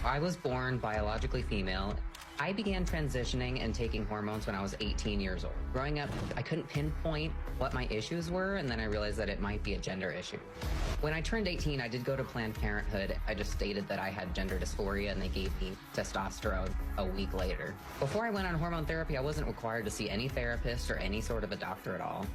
I was born biologically female. I began transitioning and taking hormones when I was 18 years old. Growing up, I couldn't pinpoint what my issues were, and then I realized that it might be a gender issue. When I turned 18, I did go to Planned Parenthood. I just stated that I had gender dysphoria, and they gave me testosterone a week later. Before I went on hormone therapy, I wasn't required to see any therapist or any sort of a doctor at all.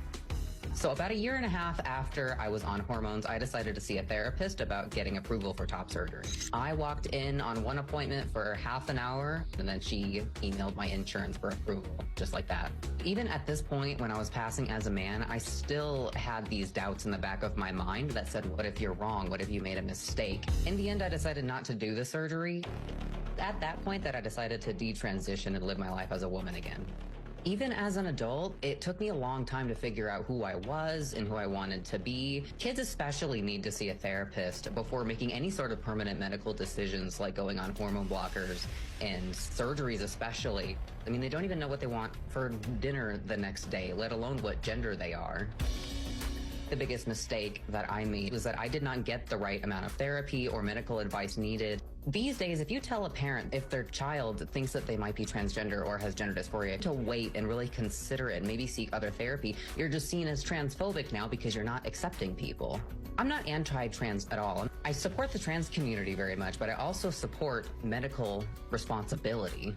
So about a year and a half after I was on hormones, I decided to see a therapist about getting approval for top surgery. I walked in on one appointment for half an hour, and then she emailed my insurance for approval, just like that. Even at this point, when I was passing as a man, I still had these doubts in the back of my mind that said, what if you're wrong? What if you made a mistake? In the end, I decided not to do the surgery. At that point that I decided to detransition and live my life as a woman again. Even as an adult, it took me a long time to figure out who I was and who I wanted to be. Kids especially need to see a therapist before making any sort of permanent medical decisions like going on hormone blockers and surgeries especially. I mean, they don't even know what they want for dinner the next day, let alone what gender they are. The biggest mistake that I made was that I did not get the right amount of therapy or medical advice needed. These days, if you tell a parent if their child thinks that they might be transgender or has gender dysphoria, to wait and really consider it and maybe seek other therapy, you're just seen as transphobic now because you're not accepting people. I'm not anti-trans at all. I support the trans community very much, but I also support medical responsibility.